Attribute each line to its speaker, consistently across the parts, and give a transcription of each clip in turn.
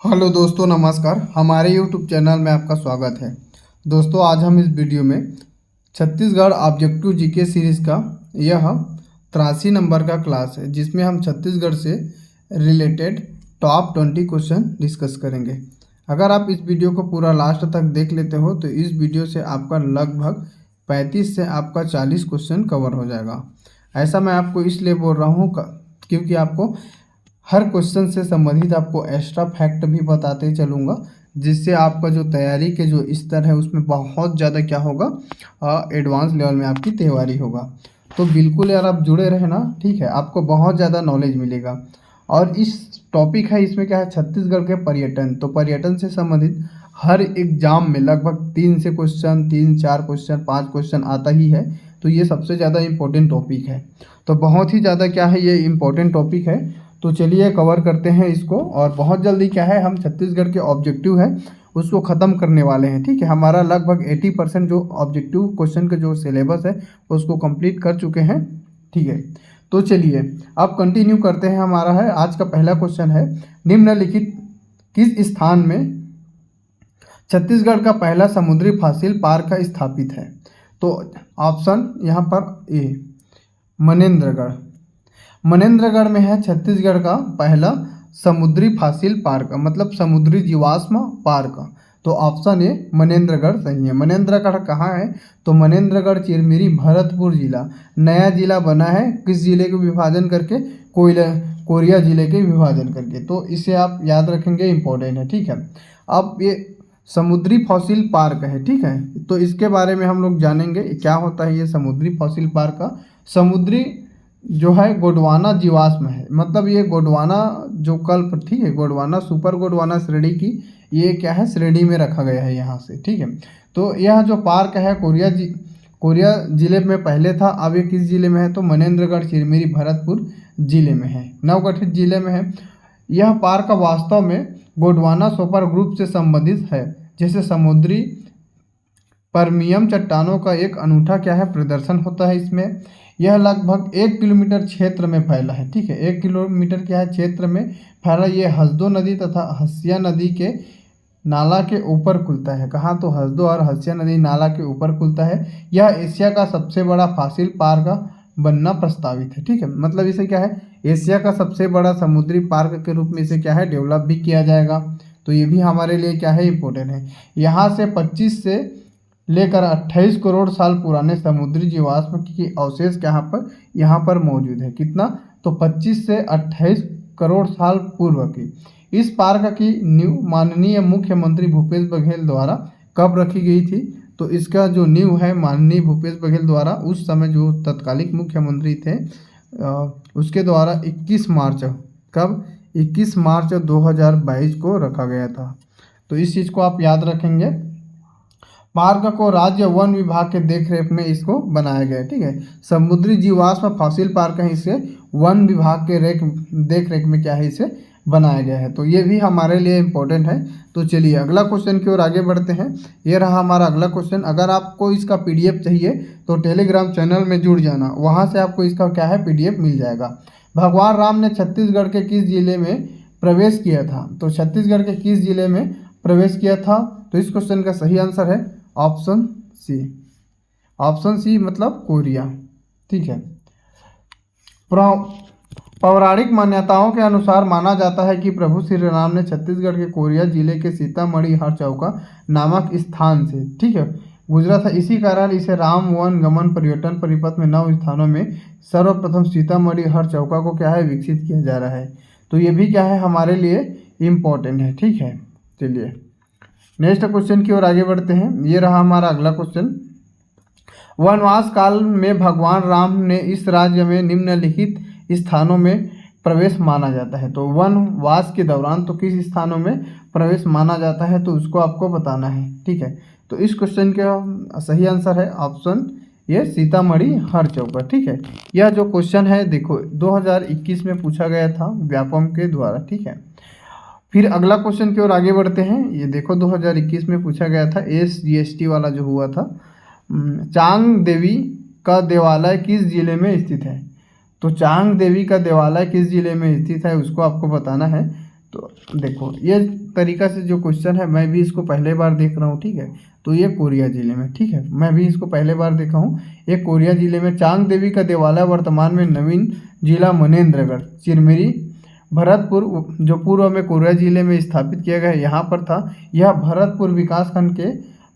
Speaker 1: Hello दोस्तों, नमस्कार। हमारे यूट्यूब चैनल में आपका स्वागत है। दोस्तों, आज हम इस वीडियो में छत्तीसगढ़ ऑब्जेक्टिव जीके सीरीज़ का यह 83 नंबर का क्लास है, जिसमें हम छत्तीसगढ़ से रिलेटेड टॉप 20 क्वेश्चन डिस्कस करेंगे। अगर आप इस वीडियो को पूरा लास्ट तक देख लेते हो तो इस वीडियो से आपका लगभग 35 से आपका 40 क्वेश्चन कवर हो जाएगा। ऐसा मैं आपको इसलिए बोल रहा हूँ क्योंकि आपको हर क्वेश्चन से संबंधित आपको एक्स्ट्रा फैक्ट भी बताते चलूँगा, जिससे आपका जो तैयारी के जो स्तर है उसमें बहुत ज़्यादा क्या होगा, एडवांस लेवल में आपकी तैयारी होगा। तो बिल्कुल यार, आप जुड़े रहना, ठीक है। आपको बहुत ज़्यादा नॉलेज मिलेगा। और इस टॉपिक है, इसमें क्या है, छत्तीसगढ़ के पर्यटन। तो पर्यटन से संबंधित हर एग्जाम में लगभग 3 से क्वेश्चन, 3-4 क्वेश्चन, 5 क्वेश्चन आता ही है। तो ये सबसे ज़्यादा इम्पोर्टेंट टॉपिक है। तो बहुत ही ज़्यादा क्या है, ये इम्पोर्टेंट टॉपिक है। तो चलिए कवर करते हैं इसको। और बहुत जल्दी क्या है, हम छत्तीसगढ़ के ऑब्जेक्टिव है उसको ख़त्म करने वाले हैं, ठीक है। हमारा लगभग 80% जो ऑब्जेक्टिव क्वेश्चन का जो सिलेबस है उसको कंप्लीट कर चुके हैं, ठीक है। तो चलिए अब कंटिन्यू करते हैं। हमारा है आज का पहला क्वेश्चन है, निम्नलिखित किस स्थान में छत्तीसगढ़ का पहला समुद्री फॉसिल पार्क स्थापित है? तो ऑप्शन यहाँ पर ए, मनेन्द्रगढ़। मनेन्द्रगढ़ में है छत्तीसगढ़ का पहला समुद्री फॉसिल पार्क, मतलब समुद्री जीवाश्म पार्क। तो ऑप्शन ए, मनेन्द्रगढ़ सही है। मनेन्द्रगढ़ कहाँ है? तो मनेन्द्रगढ़ चिरमिरी, भरतपुर जिला, नया जिला बना है। किस जिले के विभाजन करके? कोरिया जिले के विभाजन करके। तो इसे आप याद रखेंगे, इंपॉर्टेंट है, ठीक है। अब ये समुद्री फॉसिल पार्क है, ठीक है। तो इसके बारे में हम लोग जानेंगे क्या होता है ये समुद्री फॉसिल पार्क का। समुद्री जो है गोंडवाना जीवाश्म है, मतलब ये गोंडवाना जो कल्प, ठीक है, गोंडवाना सुपर गोंडवाना श्रेणी की ये क्या है, श्रेणी में रखा गया है यहाँ से, ठीक है। तो यह जो पार्क है कोरिया जिले में पहले था। अब ये किस जिले में है? तो मनेन्द्रगढ़ चिरमिरी भरतपुर जिले में है, नवगठित जिले में है। यह पार्क वास्तव में गोंडवाना सुपर ग्रुप से संबंधित है, जैसे समुद्री परमियम चट्टानों का एक अनूठा क्या है, प्रदर्शन होता है इसमें। यह लगभग 1 किलोमीटर क्षेत्र में फैला है, ठीक है। 1 किलोमीटर क्या है, क्षेत्र में फैला। ये हसदो नदी तथा हसिया नदी के नाला के ऊपर खुलता है। कहाँ? तो हसदो और हसिया नदी नाला के ऊपर खुलता है। यह एशिया का सबसे बड़ा फॉसिल पार्क बनना प्रस्तावित है, ठीक है। मतलब इसे क्या है, एशिया का सबसे बड़ा समुद्री पार्क के रूप में इसे क्या है, डेवलप भी किया जाएगा। तो ये भी हमारे लिए क्या है, इम्पोर्टेंट है। यहाँ से 25 से लेकर 28 करोड़ साल पुराने समुद्री जीवाश्म की अवशेष यहाँ पर मौजूद है। कितना? तो 25 से 28 करोड़ साल पूर्व की। इस पार्क की नींव माननीय मुख्यमंत्री भूपेश बघेल द्वारा कब रखी गई थी? तो इसका जो नींव है माननीय भूपेश बघेल द्वारा, उस समय जो तत्कालिक मुख्यमंत्री थे उसके द्वारा 21 मार्च, कब? 21 मार्च 2022 को रखा गया था। तो इस चीज़ को आप याद रखेंगे। पार्क को राज्य वन विभाग के देखरेख में इसको बनाया गया है, ठीक है। समुद्री जीवाश्म फॉसिल पार्क है, इसे वन विभाग के देखरेख में क्या है, इसे बनाया गया है। तो ये भी हमारे लिए इम्पोर्टेंट है। तो चलिए अगला क्वेश्चन की ओर आगे बढ़ते हैं। ये रहा हमारा अगला क्वेश्चन। अगर आपको इसका PDF चाहिए तो टेलीग्राम चैनल में जुड़ जाना, वहाँ से आपको इसका क्या है, PDF मिल जाएगा। भगवान राम ने छत्तीसगढ़ के किस जिले में प्रवेश किया था? तो छत्तीसगढ़ के किस जिले में प्रवेश किया था? तो इस क्वेश्चन का सही आंसर है ऑप्शन सी। ऑप्शन सी मतलब कोरिया, ठीक है। पौराणिक मान्यताओं के अनुसार माना जाता है कि प्रभु श्री राम ने छत्तीसगढ़ के कोरिया जिले के सीतामढ़ी हरचौका नामक स्थान से, ठीक है, गुजरा था। इसी कारण इसे राम वन गमन पर्यटन परिपथ में 9 स्थानों में सर्वप्रथम सीतामढ़ी हरचौका को क्या है, विकसित किया जा रहा है। तो ये भी क्या है, हमारे लिए इम्पोर्टेंट है, ठीक है। चलिए नेक्स्ट क्वेश्चन की ओर आगे बढ़ते हैं। ये रहा हमारा अगला क्वेश्चन। वनवास काल में भगवान राम ने इस राज्य में निम्नलिखित स्थानों में प्रवेश माना जाता है। तो वनवास के दौरान तो किस स्थानों में प्रवेश माना जाता है, तो उसको आपको बताना है, ठीक है। तो इस क्वेश्चन का सही आंसर है ऑप्शन ये, सीतामढ़ी हरचौका, ठीक है। यह जो क्वेश्चन है देखो 2021 में पूछा गया था व्यापम के द्वारा, ठीक है। फिर अगला क्वेश्चन की ओर आगे बढ़ते हैं। ये देखो 2021 में पूछा गया था, SGST वाला जो हुआ था। चांग देवी का देवालय किस जिले में स्थित है? तो चांग देवी का देवालय किस जिले में स्थित है उसको आपको बताना है। तो देखो ये तरीका से जो क्वेश्चन है, मैं भी इसको पहले बार देख रहा हूँ, ठीक है। तो ये कोरिया जिले में, ठीक है, मैं भी इसको पहले बार देखा हूँ। ये कोरिया जिले में चांग देवी का देवालय वर्तमान में नवीन जिला मनेन्द्रगढ़ चिरमिरी भरतपुर, जो पूर्व में कोरिया जिले में स्थापित किया गया यहाँ पर था। यह भरतपुर विकासखंड के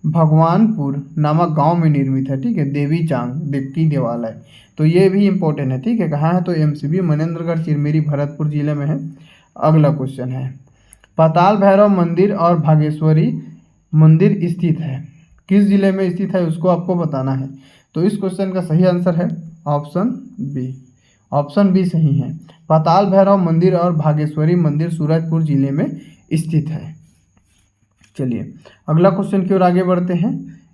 Speaker 1: भगवानपुर नामक गांव में निर्मित है, ठीक है, देवी चांग की देवालय। तो ये भी इम्पोर्टेंट है, ठीक है। कहाँ है? तो एमसीबी मनेन्द्रगढ़ चिरमिरी भरतपुर जिले में है। अगला क्वेश्चन है, पाताल भैरव मंदिर और भागेश्वरी मंदिर स्थित है, किस जिले में स्थित है उसको आपको बताना है। तो इस क्वेश्चन का सही आंसर है ऑप्शन बी। ऑप्शन बी सही है। पाताल भैरव मंदिर और भागेश्वरी मंदिर सूरजपुर जिले में स्थित है। चलिए अगला क्वेश्चन की ओर आगे बढ़ते हैं।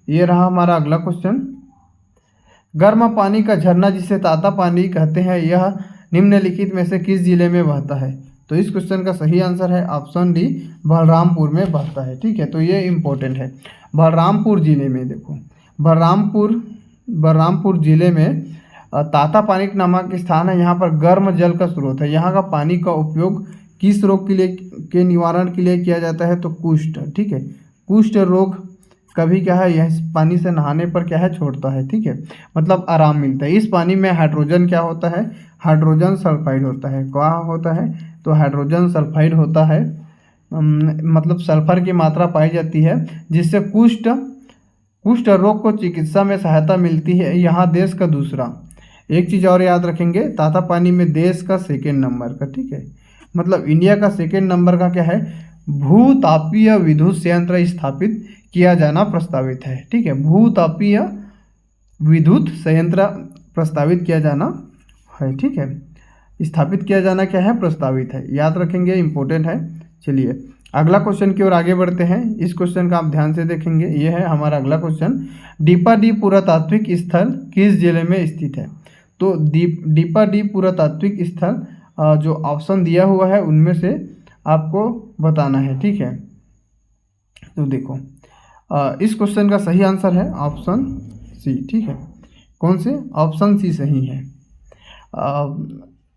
Speaker 1: ये रहा हमारा अगला क्वेश्चन। गर्म पानी का झरना जिसे ताता पानी कहते हैं, यह निम्नलिखित में से किस जिले में बहता है। तो इस क्वेश्चन का सही आंसर है ऑप्शन डी, बलरामपुर में बहता है, ठीक है। तो ये इम्पोर्टेंट है। बलरामपुर जिले में देखो, बलरामपुर जिले में ताता पानी नामक स्थान है। यहाँ पर गर्म जल का स्रोत है। यहाँ का पानी का उपयोग किस रोग के निवारण के लिए किया जाता है? तो कुष्ठ, ठीक है। कुष्ठ रोग कभी क्या है, यह पानी से नहाने पर क्या है, छोड़ता है, ठीक है, मतलब आराम मिलता है। इस पानी में हाइड्रोजन क्या होता है? हाइड्रोजन सल्फाइड होता है। क्या होता है? तो हाइड्रोजन सल्फाइड होता है, मतलब सल्फर की मात्रा पाई जाती है, जिससे कुष्ठ रोग को चिकित्सा में सहायता मिलती है। यहाँ देश का दूसरा, एक चीज़ और याद रखेंगे, ताता पानी में देश का सेकेंड नंबर का, ठीक है, मतलब इंडिया का सेकेंड नंबर का क्या है, भूतापीय विद्युत संयंत्र स्थापित किया जाना प्रस्तावित है, ठीक है। भूतापीय विद्युत संयंत्र प्रस्तावित किया जाना है, ठीक है। स्थापित किया जाना क्या है, प्रस्तावित है, याद रखेंगे, इंपॉर्टेंट है। चलिए अगला क्वेश्चन की ओर आगे बढ़ते हैं। इस क्वेश्चन का आप ध्यान से देखेंगे। ये है हमारा अगला क्वेश्चन। डीपाडी पुरातात्विक स्थल किस जिले में स्थित है। तो डीपाडी पुरातात्विक स्थल जो ऑप्शन दिया हुआ है उनमें से आपको बताना है, ठीक है। तो देखो इस क्वेश्चन का सही आंसर है ऑप्शन सी, ठीक है। कौन से? ऑप्शन सी सही है।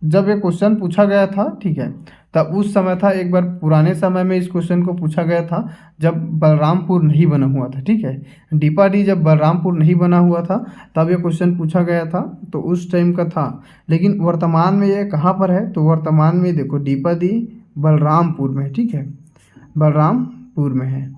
Speaker 1: जब ये क्वेश्चन पूछा गया था, ठीक है, तब उस समय था, एक बार पुराने समय में इस क्वेश्चन को पूछा गया था जब बलरामपुर नहीं बना हुआ था, ठीक है। डीपाडी जब बलरामपुर नहीं बना हुआ था तब ये क्वेश्चन पूछा गया था, तो उस टाइम का था। लेकिन वर्तमान में ये कहाँ पर है? तो वर्तमान में देखो डीपाडी बलरामपुर में, ठीक है, बलरामपुर में है।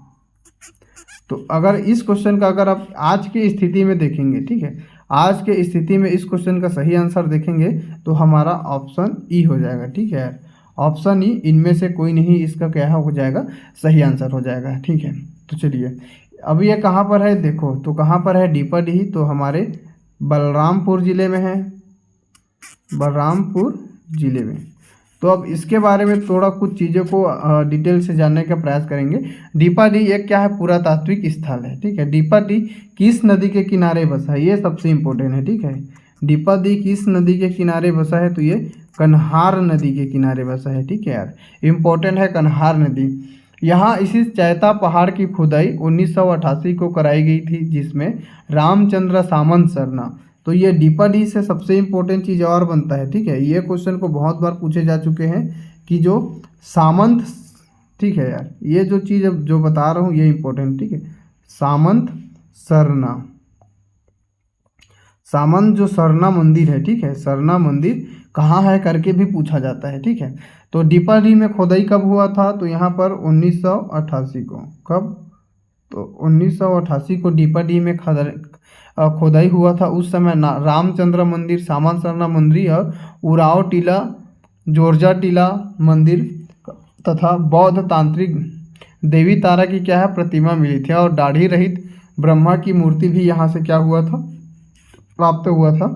Speaker 1: तो अगर इस क्वेश्चन का अगर आप आज की स्थिति में देखेंगे, ठीक है, आज के स्थिति में इस क्वेश्चन का सही आंसर देखेंगे तो हमारा ऑप्शन ई हो जाएगा, ठीक है यार। ऑप्शन ई, इनमें से कोई नहीं इसका क्या हो जाएगा, सही आंसर हो जाएगा, ठीक है। तो चलिए अब ये कहाँ पर है देखो, तो कहाँ पर है? डीपाडी, तो हमारे बलरामपुर ज़िले में है, बलरामपुर ज़िले में। तो अब इसके बारे में थोड़ा कुछ चीज़ों को डिटेल से जानने का प्रयास करेंगे। डीपाडी एक क्या है, पुरातात्विक स्थल है, ठीक है। डीपाडी किस नदी के किनारे बसा है, ये सबसे इम्पोर्टेंट है, ठीक है। डीपाडी किस नदी के किनारे बसा है? तो ये कन्हार नदी के किनारे बसा है, ठीक है यार, इम्पोर्टेंट है कन्हार नदी। यहाँ इसी चैता पहाड़ की खुदाई 1988 को कराई गई थी, जिसमें रामचंद्र सामंत सरना। तो ये डीपाडी से सबसे इम्पोर्टेंट चीज़ और बनता है, ठीक है। ये क्वेश्चन को बहुत बार पूछे जा चुके हैं कि जो सामंत, ठीक है यार, ये जो चीज़ जो बता रहा हूँ ये इम्पोर्टेंट, ठीक है। सामंत सरना, सामंत जो सरना मंदिर है, ठीक है, सरना मंदिर कहाँ है करके भी पूछा जाता है, ठीक है। तो डीपाडी में खोदाई कब हुआ था? तो यहाँ पर 1988 को, कब? तो 1988 को डीपाडी में खोदाई हुआ था। उस समय रामचंद्र मंदिर, सामंत सरना मंदिर और उराव टीला, जोरजा टीला मंदिर तथा बौद्ध तांत्रिक देवी तारा की क्या है, प्रतिमा मिली थी। और दाढ़ी रहित ब्रह्मा की मूर्ति भी यहाँ से क्या हुआ था, प्राप्त हुआ था।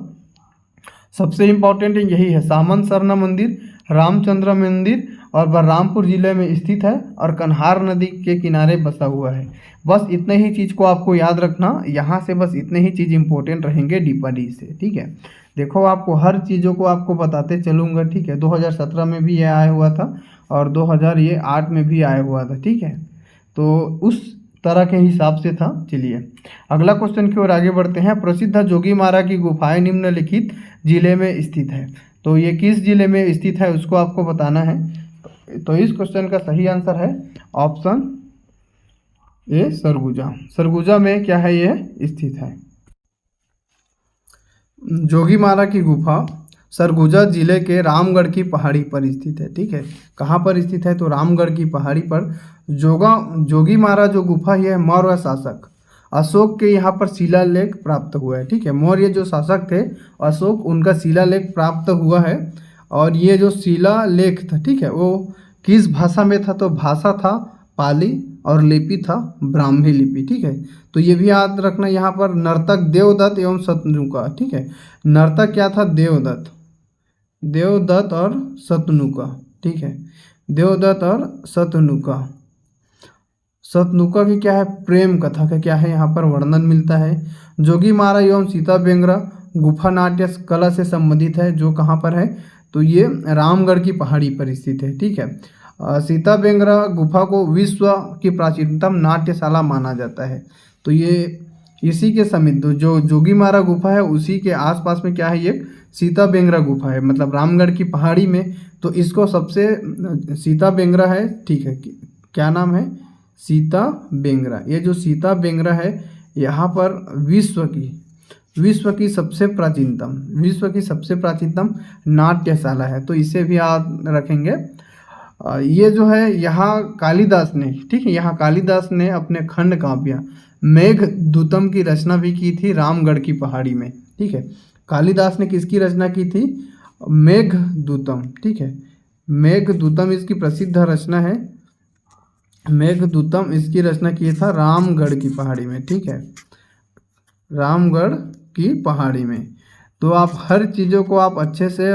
Speaker 1: सबसे इम्पोर्टेंट यही है, सामंत सरना मंदिर, रामचंद्र मंदिर और बलरामपुर जिले में स्थित है और कन्हार नदी के किनारे बसा हुआ है। बस इतने ही चीज़ को आपको याद रखना, यहाँ से बस इतने ही चीज़ इंपॉर्टेंट रहेंगे डीपाडी से, ठीक है। देखो आपको हर चीज़ों को आपको बताते चलूँगा, ठीक है। 2017 में भी ये आया हुआ था और 2008 में भी आया हुआ था, ठीक है। तो उस तरह के हिसाब से था। चलिए अगला क्वेश्चन की ओर आगे बढ़ते हैं। प्रसिद्ध जोगीमारा की गुफाएं निम्नलिखित जिले में स्थित है। तो ये किस जिले में स्थित है उसको आपको बताना है। तो इस क्वेश्चन का सही आंसर है ऑप्शन ए सरगुजा। सरगुजा में क्या है, ये स्थित है। जोगीमारा की गुफा सरगुजा जिले के रामगढ़ की पहाड़ी पर स्थित है। ठीक है, कहाँ पर स्थित है, तो रामगढ़ की पहाड़ी पर जोगीमारा जो गुफा है मौर्य शासक अशोक के यहाँ पर शिलालेख प्राप्त हुआ है। ठीक है, मौर्य जो शासक थे अशोक, उनका शिलालेख प्राप्त हुआ है। और ये जो शिलालेख था, ठीक है, वो किस भाषा में था, तो भाषा था पाली और लिपि था ब्राह्मी लिपि। ठीक है, तो ये भी याद रखना, यहाँ पर नर्तक देवदत्त एवं शतनुका। ठीक है, नर्तक क्या था, देवदत्त, देवदत्त और शतनुका। ठीक है, देवदत्त और शतनुका। शतनुका की क्या है, प्रेम कथा का क्या है यहाँ पर वर्णन मिलता है। जोगीमारा एवं सीता बेंगरा गुफा नाट्य कला से संबंधित है, जो कहाँ पर है, तो ये रामगढ़ की पहाड़ी पर स्थित है। ठीक है, सीता बेंगरा गुफा को विश्व की प्राचीनतम नाट्यशाला माना जाता है। तो ये इसी के समीप जो जोगीमारा गुफा है उसी के आसपास में क्या है, ये सीता बेंगरा गुफा है, मतलब रामगढ़ की पहाड़ी में। तो इसको सबसे सीता बेंगरा है, ठीक है, क्या नाम है, सीता बेंगरा। ये जो सीता बेंगरा है यहाँ पर विश्व की सबसे प्राचीनतम नाट्यशाला है। तो इसे भी याद रखेंगे। ये जो है यहाँ कालिदास ने, ठीक है, यहाँ कालिदास ने अपने खंड काव्य मेघदूतम की रचना भी की थी रामगढ़ की पहाड़ी में। ठीक है, कालिदास ने किसकी रचना की थी, मेघदूतम। ठीक है, मेघदूतम इसकी प्रसिद्ध रचना है। मेघदूतम इसकी रचना की था रामगढ़ की पहाड़ी में। ठीक है, रामगढ़ की पहाड़ी में। तो आप हर चीज़ों को आप अच्छे से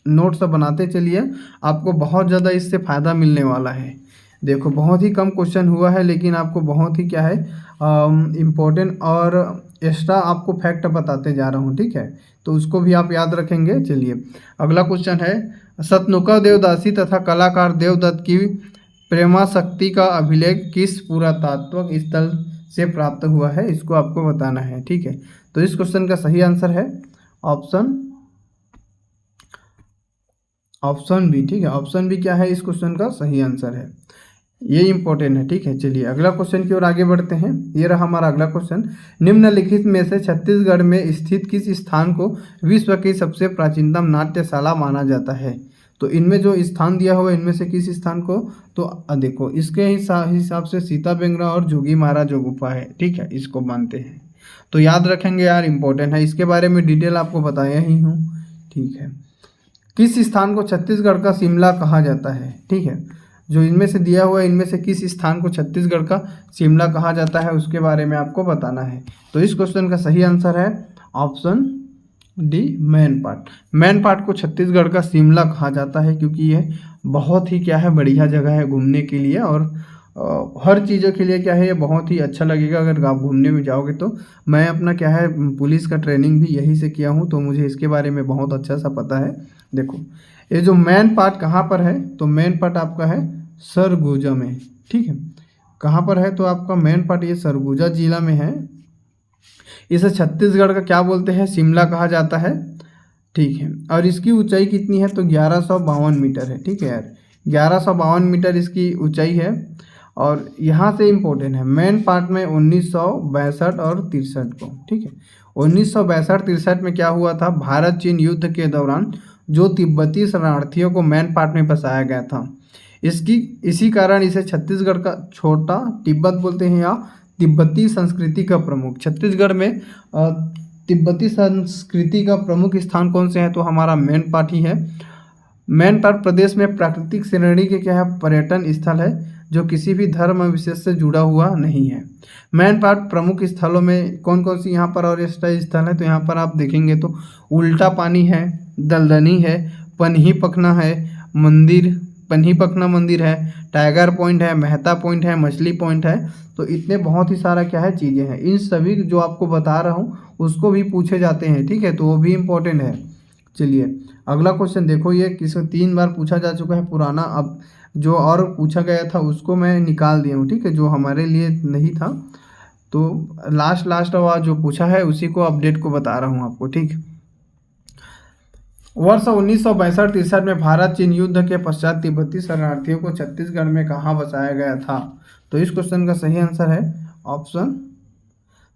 Speaker 1: नोट्स बनाते चलिए, आपको बहुत ज़्यादा इससे फ़ायदा मिलने वाला है। देखो बहुत ही कम क्वेश्चन हुआ है, लेकिन आपको बहुत ही क्या है इम्पोर्टेंट और एक्स्ट्रा आपको फैक्ट बताते जा रहा हूँ। ठीक है, तो उसको भी आप याद रखेंगे। चलिए अगला क्वेश्चन है, शतनुका देवदासी तथा कलाकार देवदत्त की प्रेमाशक्ति का अभिलेख किस पुरातात्विक स्थल से प्राप्त हुआ है, इसको आपको बताना है। ठीक है, तो इस क्वेश्चन का सही आंसर है ऑप्शन बी। ठीक है, ऑप्शन बी क्या है, इस क्वेश्चन का सही आंसर है, ये इंपॉर्टेंट है। ठीक है, चलिए अगला क्वेश्चन की ओर आगे बढ़ते हैं। ये रहा हमारा अगला क्वेश्चन, निम्नलिखित में से छत्तीसगढ़ में स्थित किस स्थान को विश्व की सबसे प्राचीनतम नाट्यशाला माना जाता है। तो इनमें जो स्थान दिया हुआ है, इनमें से किस स्थान को, तो देखो इसके हिसाब से सीता बेंगरा और जोगीमारा जो गुफा है, ठीक है, इसको मानते हैं। तो याद रखेंगे यार, इंपॉर्टेंट है, इसके बारे में डिटेल आपको बताया ही हूँ। ठीक है, किस स्थान को छत्तीसगढ़ का शिमला कहा जाता है। ठीक है, जो इनमें से दिया हुआ है, इनमें से किस स्थान को छत्तीसगढ़ का शिमला कहा जाता है, उसके बारे में आपको बताना है। तो इस क्वेश्चन का सही आंसर है ऑप्शन डी, मैन पाट को छत्तीसगढ़ का शिमला कहा जाता है, क्योंकि यह बहुत ही क्या है, बढ़िया जगह है घूमने के लिए, और हर चीज़ों के लिए क्या है, ये बहुत ही अच्छा लगेगा अगर आप घूमने में जाओगे तो। मैं अपना क्या है पुलिस का ट्रेनिंग भी यहीं से किया हूँ, तो मुझे इसके बारे में बहुत अच्छा सा पता है। देखो ये जो मैन पार्ट कहाँ पर है, तो मैन पार्ट आपका है सरगुजा में। ठीक है, कहाँ पर है, तो आपका मैन पार्ट ये सरगुजा जिला में है। इसे छत्तीसगढ़ का क्या बोलते हैं, शिमला कहा जाता है। ठीक है, और इसकी ऊंचाई कितनी है, तो 1152 मीटर है। ठीक है यार, 1152 मीटर इसकी ऊंचाई है। और यहाँ से इम्पोर्टेंट है, मेन पार्ट में 1962 और 63 को। ठीक है, 1962-63 में क्या हुआ था, भारत चीन युद्ध के दौरान जो तिब्बती शरणार्थियों को मैन पार्ट में बसाया गया था, इसी कारण इसे छत्तीसगढ़ का छोटा तिब्बत बोलते हैं, या तिब्बती संस्कृति का प्रमुख। छत्तीसगढ़ में तिब्बती संस्कृति का प्रमुख स्थान कौन से है, तो हमारा मैन पार्ट ही है। मैन पार्ट प्रदेश में प्राकृतिक श्रेणी के क्या है, पर्यटन स्थल है, जो किसी भी धर्म विशेष से जुड़ा हुआ नहीं है। मैन पार्ट प्रमुख स्थलों में कौन कौन सी यहाँ पर और एक्स्ट्रा स्थल है, तो यहाँ पर आप देखेंगे तो उल्टा पानी है, दलदनी है, पन्हीपखना मंदिर है, टाइगर पॉइंट है, मेहता पॉइंट है, मछली पॉइंट है। तो इतने बहुत ही सारा क्या है चीज़ें हैं। इन सभी जो आपको बता रहा हूँ उसको भी पूछे जाते हैं। ठीक है, तो वो भी इम्पोर्टेंट है। चलिए अगला क्वेश्चन देखो, ये किसी 3 बार पूछा जा चुका है पुराना, अब जो और पूछा गया था उसको मैं निकाल दिया हूँ। ठीक है, जो हमारे लिए नहीं था, तो लास्ट वाला जो पूछा है उसी को अपडेट को बता रहा हूँ आपको। ठीक, वर्ष 1962-63 में भारत चीन युद्ध के पश्चात तिब्बती शरणार्थियों को छत्तीसगढ़ में कहाँ बसाया गया था? तो इस क्वेश्चन का सही आंसर है ऑप्शन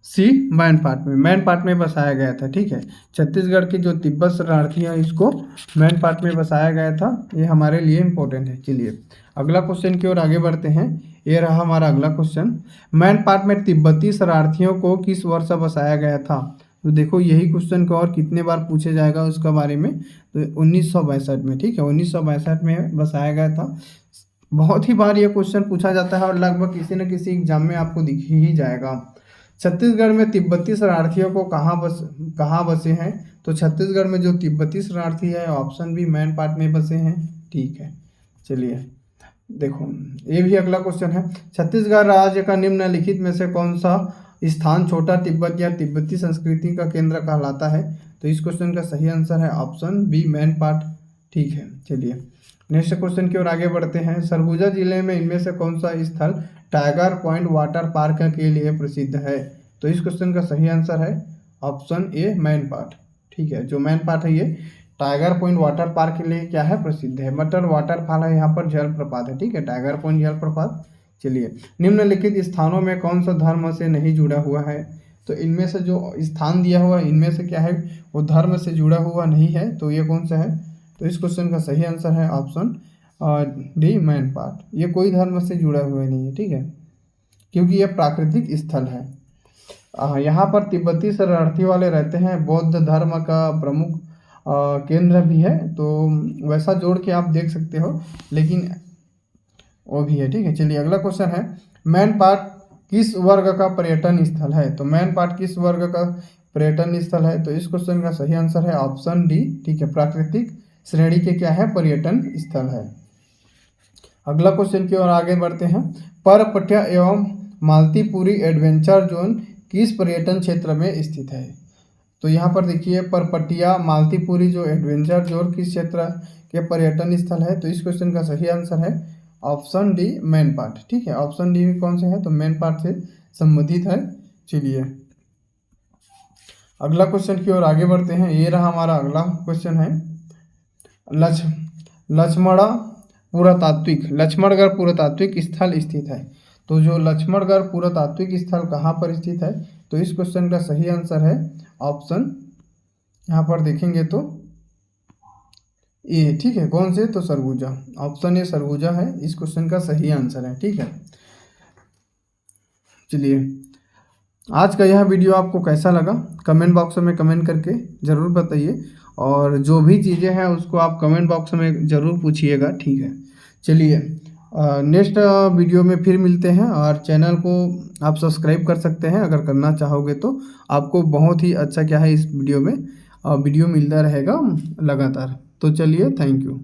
Speaker 1: सी, मैनपाट में। मैनपाट में बसाया गया था। ठीक है, छत्तीसगढ़ के जो तिब्बत शरणार्थी हैं इसको मैनपाट में बसाया गया था। ये हमारे लिए इम्पोर्टेंट है। चलिए अगला क्वेश्चन की ओर आगे बढ़ते हैं। ये रहा हमारा अगला क्वेश्चन। मैनपाट में तिब्बती शरणार्थियों को किस वर्ष बसाया गया था? तो देखो यही क्वेश्चन को और कितने बार पूछे जाएगा उसका बारे में। तो 1962 में। ठीक है, 1962 में बसाया गया था। बहुत ही बार ये क्वेश्चन पूछा जाता है और लगभग किसी न किसी एग्जाम में आपको दिख ही जाएगा। छत्तीसगढ़ में तिब्बती शरणार्थियों को कहाँ बसे हैं? तो छत्तीसगढ़ में जो तिब्बती शरणार्थी है ऑप्शन बी, मैनपाट में बसे हैं। ठीक है, चलिए देखो ये भी अगला क्वेश्चन है। छत्तीसगढ़ राज्य का निम्नलिखित में से कौन सा स्थान छोटा तिब्बत या तिब्बती संस्कृति का केंद्र कहलाता है? तो इस क्वेश्चन का सही आंसर है ऑप्शन बी, मैनपाट। ठीक है, चलिए नेक्स्ट क्वेश्चन की ओर आगे बढ़ते हैं। सरगुजा जिले में इनमें से कौन सा स्थल टाइगर पॉइंट वाटर पार्क के लिए प्रसिद्ध है? तो इस क्वेश्चन का सही आंसर है ऑप्शन ए, मैनपाट। ठीक है, जो मैनपाट है ये टाइगर पॉइंट वाटर पार्क के लिए क्या है, प्रसिद्ध है। मटर वाटरफॉल है, यहाँ पर जलप्रपात है। ठीक है, टाइगर पॉइंट जलप्रपात। चलिए निम्नलिखित स्थानों में कौन सा धर्म से नहीं जुड़ा हुआ है? तो इनमें से जो स्थान दिया हुआ है इनमें से क्या है, वो धर्म से जुड़ा हुआ नहीं है। तो ये कौन सा है? तो इस क्वेश्चन का सही आंसर है ऑप्शन डी, मैनपाट। ये कोई धर्म से जुड़ा हुआ नहीं है। ठीक है, क्योंकि ये प्राकृतिक स्थल है। यहाँ पर तिब्बती शरणार्थी वाले रहते हैं। बौद्ध धर्म का प्रमुख केंद्र भी है, तो वैसा जोड़ के आप देख सकते हो, लेकिन वो भी है। ठीक है, चलिए अगला क्वेश्चन है। मैनपाट किस वर्ग का पर्यटन स्थल है? तो मैनपाट किस वर्ग का पर्यटन स्थल है? तो इस क्वेश्चन का सही आंसर है ऑप्शन डी। ठीक है, प्राकृतिक श्रेणी के क्या है, पर्यटन स्थल है। अगला क्वेश्चन की ओर आगे बढ़ते हैं। परपट्या एवं मालतीपुरी एडवेंचर जोन किस पर्यटन क्षेत्र में स्थित है? तो यहाँ पर देखिए परपटिया मालतीपुरी जो एडवेंचर जोन किस क्षेत्र के पर्यटन स्थल है? तो इस क्वेश्चन का सही आंसर है ऑप्शन डी, मैनपाट। ठीक है, ऑप्शन डी में कौन से है? तो मैनपाट से संबंधित है। चलिए अगला क्वेश्चन की ओर आगे बढ़ते हैं। ये रहा हमारा अगला क्वेश्चन है। लक्ष्मणगढ़ पुरातात्विक स्थल स्थित है। तो जो लक्ष्मणगढ़ पुरातात्विक स्थल कहाँ पर स्थित है? तो इस क्वेश्चन का सही आंसर है ऑप्शन, यहाँ पर देखेंगे तो ए। ठीक है, कौन से? तो सरगुजा। ऑप्शन ए सरगुजा है इस क्वेश्चन का सही आंसर है। ठीक है, चलिए आज का यह वीडियो आपको कैसा लगा कमेंट बॉक्स में कमेंट करके ज़रूर बताइए, और जो भी चीज़ें हैं उसको आप कमेंट बॉक्स में ज़रूर पूछिएगा। ठीक है, चलिए नेक्स्ट वीडियो में फिर मिलते हैं, और चैनल को आप सब्सक्राइब कर सकते हैं अगर करना चाहोगे तो। आपको बहुत ही अच्छा क्या है इस वीडियो में वीडियो मिलता रहेगा लगातार। तो चलिए, थैंक यू।